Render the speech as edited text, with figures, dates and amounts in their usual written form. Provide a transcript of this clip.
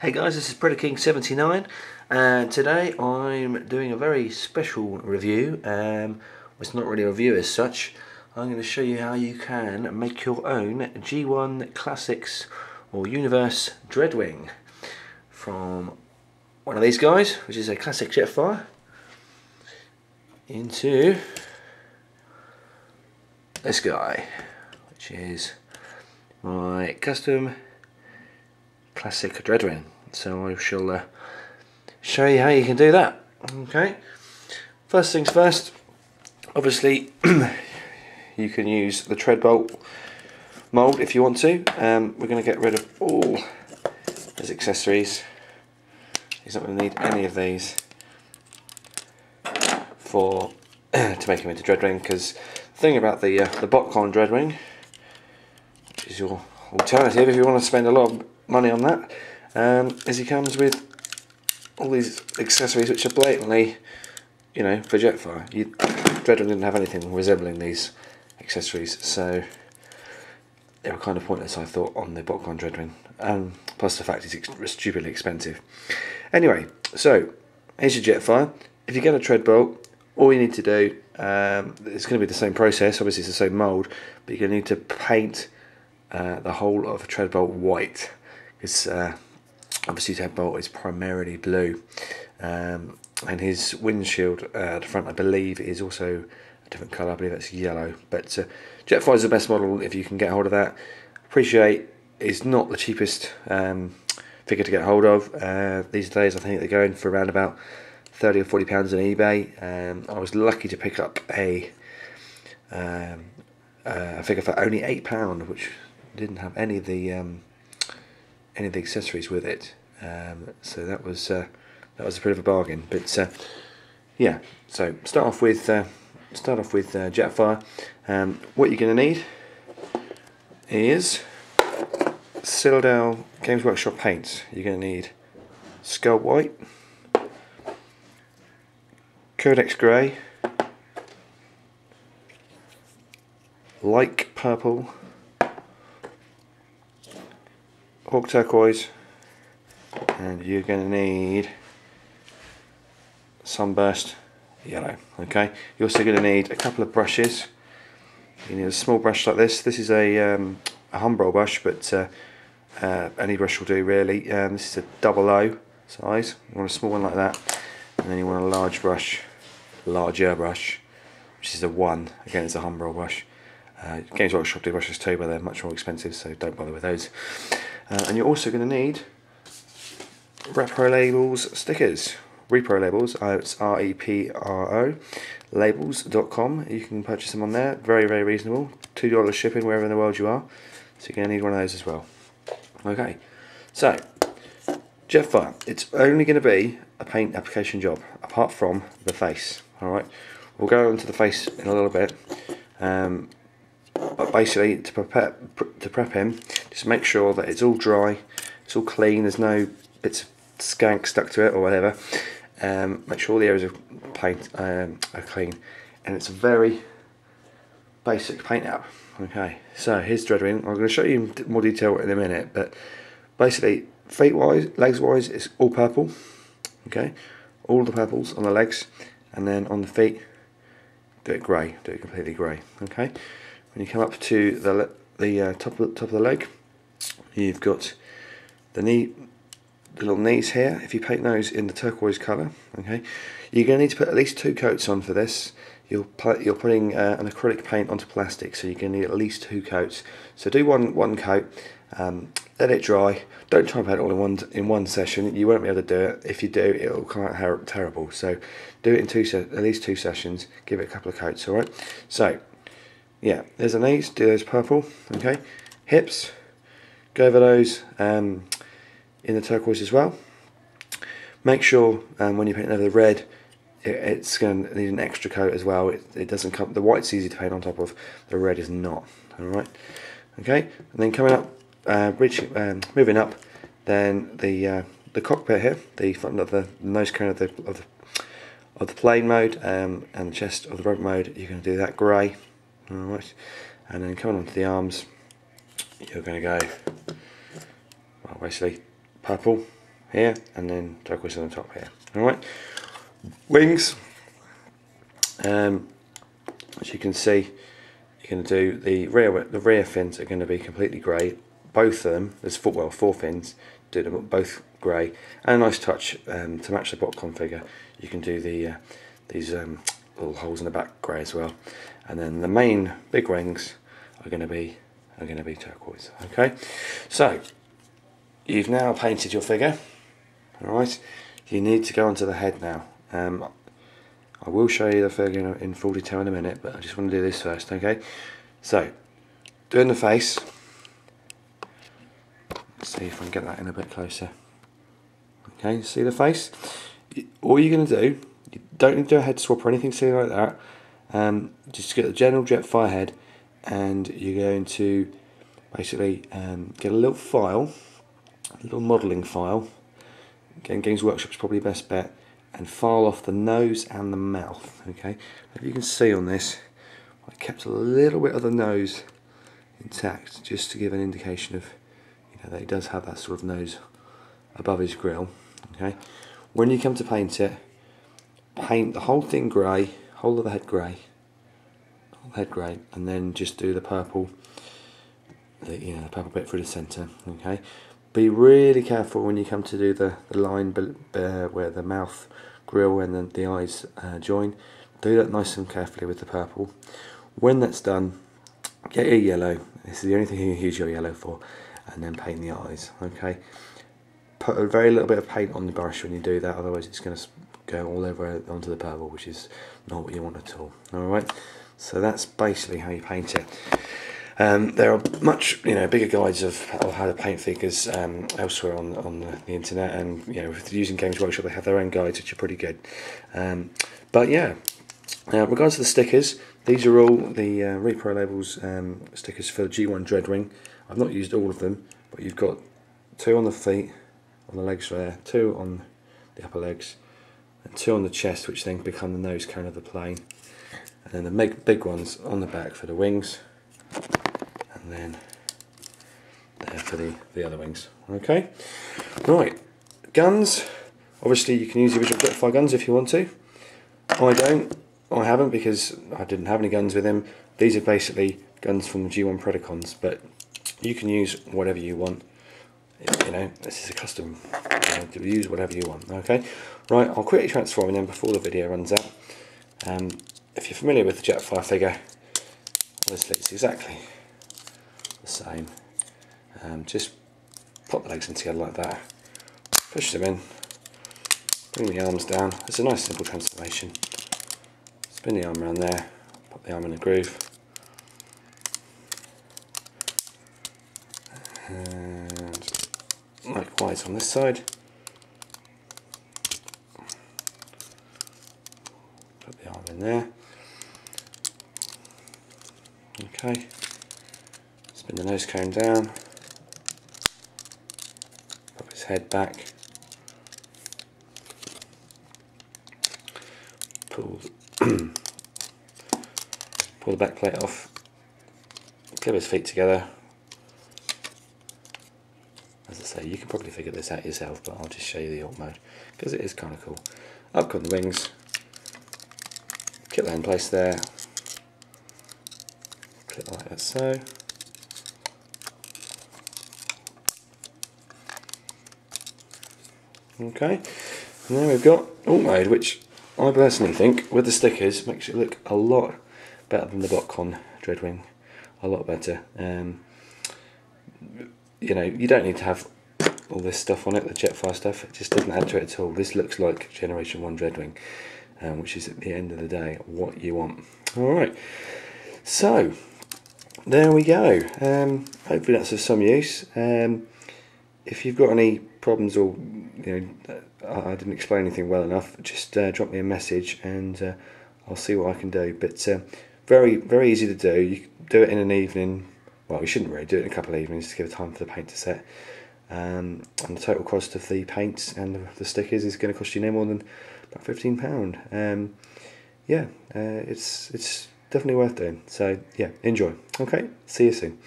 Hey guys, this is Predaking79 and today I'm doing a very special review. It's not really a review as such. I'm going to show you how you can make your own G1 Classics or Universe Dreadwind from one of these guys, which is a classic Jetfire, into this guy, which is my custom classic Dreadwind. So I shall show you how you can do that. Okay, first things first, obviously you can use the tread bolt mould if you want to. We're going to get rid of all these accessories. He's not going to need any of these for to make him into Dreadwind, because the thing about the Botcon Dreadwind, which is your alternative if you want to spend a lot of money on that, is he comes with all these accessories which are blatantly, you know, for Jetfire. Dreadwind didn't have anything resembling these accessories, so they were kind of pointless, I thought, on the Botcon Dreadwind. Plus the fact it's stupidly expensive. Anyway, so here's your Jetfire. If you get a tread bolt, all you need to do, it's going to be the same process, obviously it's the same mould, but you're going to need to paint the whole of a tread bolt white, because obviously tread bolt is primarily blue, and his windshield at the front, I believe, is also a different colour. I believe that's yellow. But Jetfire is the best model if you can get hold of that. Appreciate it's not the cheapest figure to get hold of these days. I think they're going for around about £30 or £40 on eBay. I was lucky to pick up a figure for only £8, which didn't have any of the accessories with it, so that was a bit of a bargain. But yeah, so start off with Jetfire. What you're going to need is Citadel Games Workshop paints. You're going to need Skull White, Codex Grey, Like Purple, Hawk Turquoise, and you're going to need Sunburst Yellow. Okay, you're also going to need a couple of brushes. You need a small brush like this. This is a Humbrol brush, but any brush will do really. This is a 00 size. You want a small one like that, and then you want a larger brush, which is a 1. Again, it's a Humbrol brush. Games Workshop do brushes too, but they're much more expensive, so don't bother with those. And you're also going to need Repro Labels stickers. Repro Labels, it's R-E-P-R-O, labels.com. You can purchase them on there, very, very reasonable. $2 shipping wherever in the world you are, so you're going to need one of those as well. Okay, so Jetfire, it's only going to be a paint application job, apart from the face. Alright, we'll go into the face in a little bit. But basically, to prep him, just make sure that it's all dry, it's all clean, there's no bits of skank stuck to it or whatever. Make sure all the areas of paint are clean, and it's a very basic paint app. Okay, so here's Dreadwind. I'm going to show you in more detail in a minute, but basically, feet wise, legs wise, it's all purple. Okay, all the purples on the legs, and then on the feet, do it grey, do it completely grey. Okay. When you come up to the top of the leg, you've got the little knees here. If you paint those in the turquoise colour, okay, you're going to need to put at least 2 coats on for this. You're putting an acrylic paint onto plastic, so you're going to need at least 2 coats. So do one coat, let it dry. Don't try and paint it all in one session. You won't be able to do it. If you do, it'll come out terrible. So do it in at least 2 sessions. Give it a couple of coats. All right. So yeah, there's the knees, do those purple, okay. Hips, go over those in the turquoise as well. Make sure when you paint over the red, it's going to need an extra coat as well. It doesn't come, the white's easy to paint on top of, the red is not. Alright, okay, and then coming up, moving up, then the cockpit here, the front of the nose cone of the plane mode, and the chest of the rope mode, you're going to do that grey. Alright, and then coming onto the arms, you're going to go, well, basically purple, here, and then turquoise on the top here. Alright, wings, as you can see, you're going to do the rear fins are going to be completely grey, both of them. There's four fins, do them both grey, and a nice touch to match the Botcon figure. You can do these little holes in the back grey as well, and then the main big wings are going to be turquoise. Okay, so you've now painted your figure. Alright, you need to go onto the head now. I will show you the figure in full detail in a minute, but I just want to do this first. Okay, so doing the face. Let's see if I can get that in a bit closer. Okay, see the face? All you're going to do, you don't need to do a head swap or anything silly like that. Just get the general Jetfire head, and you're going to basically get a little file, a little modelling file. Again, Games Workshop's probably the best bet, and file off the nose and the mouth. Okay, if you can see on this, I kept a little bit of the nose intact just to give an indication of, you know, that he does have that sort of nose above his grill. Okay, when you come to paint it, paint the whole thing grey, whole of the head grey, and then just do the purple, the purple bit through the centre. Okay, be really careful when you come to do the line where the mouth, grill, and then the eyes join. Do that nice and carefully with the purple. When that's done, get your yellow. This is the only thing you use your yellow for, and then paint the eyes. Okay, put a very little bit of paint on the brush when you do that, otherwise it's going to go all over onto the purple, which is not what you want at all. Alright, so that's basically how you paint it. There are much bigger guides of how to paint figures elsewhere on the internet, and if you're using Games Workshop, they have their own guides which are pretty good. But yeah, regards to the stickers, these are all the Repro Labels stickers for the G1 Dreadwind. I've not used all of them, but you've got 2 on the feet, on the legs there, 2 on the upper legs, and 2 on the chest, which then become the nose cone of the plane, and then the big ones on the back for the wings, and then there for the other wings. Okay, right, guns. Obviously you can use the original Jetfire guns if you want to. I haven't, because I didn't have any guns with him. These are basically guns from the G1 Predacons, but you can use whatever you want. This is a custom. Use whatever you want. Okay, right. I'll quickly transform them before the video runs out. If you're familiar with the Jetfire figure, obviously it's exactly the same. Just pop the legs in together like that. Push them in. Bring the arms down. It's a nice simple transformation. Spin the arm around there. Pop the arm in a groove. And likewise on this side. Put the arm in there. Okay. Spin the nose cone down. Pop his head back. Pull the back plate off. Clip his feet together. As I say, you can probably figure this out yourself, but I'll just show you the alt mode because it is kind of cool. Up come the wings. Clip that in place there. Clip like that, so. Okay, and then we've got alt mode, which I personally think, with the stickers, makes it look a lot better than the Botcon Dreadwind. A lot better. You don't need to have all this stuff on it, the Jetfire stuff. It just doesn't add to it at all. This looks like Generation 1 Dreadwind, which is at the end of the day what you want. Alright, so there we go. Hopefully that's of some use. If you've got any problems, or I didn't explain anything well enough, just drop me a message and I'll see what I can do. But very, very easy to do. You can do it in an evening. Well, you shouldn't really do it in a couple of evenings to give time for the paint to set. And the total cost of the paints and the stickers is going to cost you no more than about £15. Yeah, it's definitely worth doing. So yeah, enjoy. Okay, see you soon.